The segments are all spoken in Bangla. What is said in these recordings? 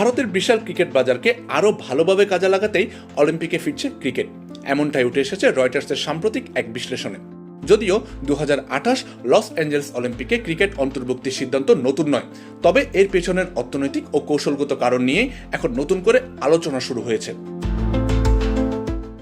ভারতের বিশাল ক্রিকেট বাজারকে আরও ভালোভাবে কাজে লাগাতেই অলিম্পিকে ফিরছে ক্রিকেট, এমনটাই উঠে এসেছে রয়টার্সের সাম্প্রতিক এক বিশ্লেষণে। যদিও 2028 লস অ্যাঞ্জেলস অলিম্পিকে ক্রিকেট অন্তর্ভুক্তির সিদ্ধান্ত নতুন নয়, তবে এর পেছনের অর্থনৈতিক ও কৌশলগত কারণ নিয়েই এখন নতুন করে আলোচনা শুরু হয়েছে।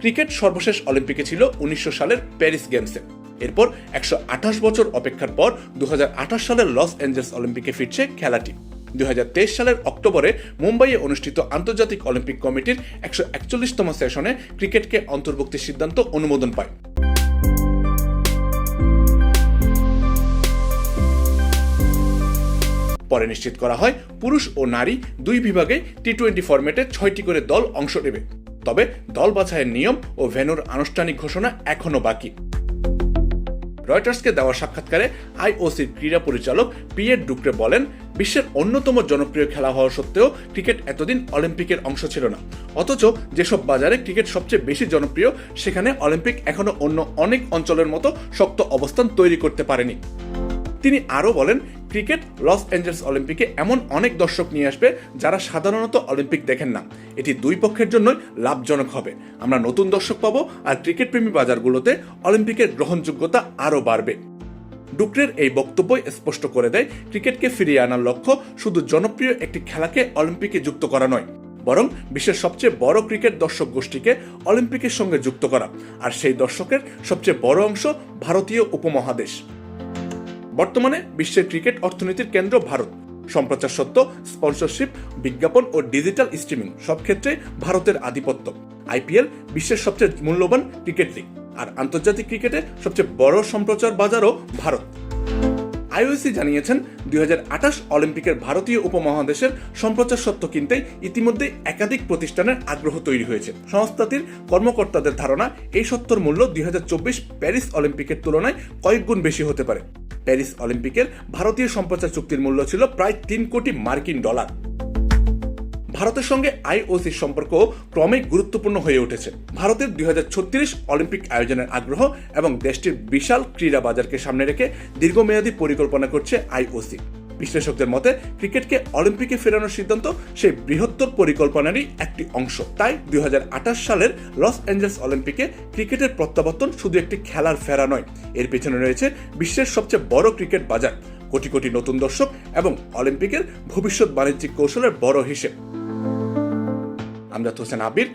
ক্রিকেট সর্বশেষ অলিম্পিকে ছিল 1900 সালের প্যারিস গেমসে। এরপর 128 বছর অপেক্ষার পর 2028 সালের লস অ্যাঞ্জেলস অলিম্পিকে ফিরছে খেলাটি। 2023 সালের অক্টোবরে মুম্বাইয়ে অনুষ্ঠিত আন্তর্জাতিক অলিম্পিক কমিটির 141তম সেশনে ক্রিকেটকে অন্তর্ভুক্তির সিদ্ধান্ত অনুমোদন পায়। পরে নিশ্চিত করা হয় পুরুষ ও নারী দুই বিভাগে টি-20 ফরম্যাটে 6টি করে দল অংশ নেবে। তবে দল বাছাইয়ের নিয়ম ও ভেন্যুর আনুষ্ঠানিক ঘোষণা এখনো বাকি। রয়টার্সকে দেওয়া সাক্ষাৎকারে আইওসির ক্রীড়া পরিচালক পিয়ের ডুক্রে বলেন, বিশ্বের অন্যতম জনপ্রিয় খেলা হওয়া সত্ত্বেও ক্রিকেট এতদিন অলিম্পিকের অংশ ছিল না। অথচ যেসব বাজারে ক্রিকেট সবচেয়ে বেশি জনপ্রিয়, সেখানে অলিম্পিক এখনো অন্য অনেক অঞ্চলের মতো শক্ত অবস্থান তৈরি করতে পারেনি। তিনি আরও বলেন, ক্রিকেট লস অ্যাঞ্জেলস অলিম্পিকে এমন অনেক দর্শক নিয়ে আসবে যারা সাধারণত অলিম্পিক দেখেন না। এটি দুই পক্ষের জন্যই লাভজনক হবে। আমরা নতুন দর্শক পাবো, আর ক্রিকেট প্রেমী বাজারগুলোতে অলিম্পিকের গ্রহণযোগ্যতা আরও বাড়বে। ডুক্রের এই বক্তব্যই স্পষ্ট করে দেয়, ক্রিকেটকে ফিরিয়ে আনার লক্ষ্য শুধু জনপ্রিয় একটি খেলাকে অলিম্পিকে যুক্ত করা নয়, বরং বিশ্বের সবচেয়ে বড় ক্রিকেট দর্শক গোষ্ঠীকে অলিম্পিকের সঙ্গে যুক্ত করা। আর সেই দর্শকের সবচেয়ে বড় অংশ ভারতীয় উপমহাদেশ। বর্তমানে বিশ্বের ক্রিকেট অর্থনীতির কেন্দ্র ভারত। সম্প্রচার সত্ত্ব, স্পন্সরশিপ, বিজ্ঞাপন ও ডিজিটাল স্ট্রিমিং সব ক্ষেত্রে ভারতের আধিপত্য। আইপিএল বিশ্বের সবচেয়ে মূল্যবান ক্রিকেট লিগ, আর আন্তর্জাতিক ক্রিকেটে সবচেয়ে বড় সম্প্রচার বাজারও ভারত। আইওসি জানিয়েছেন, 2028 অলিম্পিকের ভারতীয় উপমহাদেশের সম্প্রচার সত্ত্ব কিনতে ইতিমধ্যে একাধিক প্রতিষ্ঠানের আগ্রহ তৈরি হয়েছে। সংস্থাটির কর্মকর্তাদের ধারণা, এই সত্ত্বর মূল্য 2024 প্যারিস অলিম্পিকের তুলনায় কয়েক গুণ বেশি হতে পারে। প্যারিস অলিম্পিকের ভারতীয় সম্প্রচার চুক্তির মূল্য ছিল প্রায় $3 কোটি। ভারতের সঙ্গে আইওসির সম্পর্ক ক্রমেই গুরুত্বপূর্ণ হয়ে উঠেছে। ভারতের 2036 অলিম্পিক আয়োজনের আগ্রহ এবং দেশটির বিশাল ক্রীড়া বাজারকে সামনে রেখে দীর্ঘমেয়াদী পরিকল্পনা করছে আইওসি। বিশ্লেষকদের মতে, ক্রিকেটকে অলিম্পিকে ফেরানোর সিদ্ধান্ত সেই বৃহত্তর পরিকল্পনারই একটি অংশ। তাই 2028 সালের লস অ্যাঞ্জেলস অলিম্পিকে ক্রিকেটের প্রত্যাবর্তন শুধু একটি খেলার ফেরা নয়, এর পেছনে রয়েছে বিশ্বের সবচেয়ে বড় ক্রিকেট বাজার, কোটি কোটি নতুন দর্শক এবং অলিম্পিকের ভবিষ্যৎ বাণিজ্যিক কৌশলের বড় হিসেব। আমজাদ হোসেন আবির,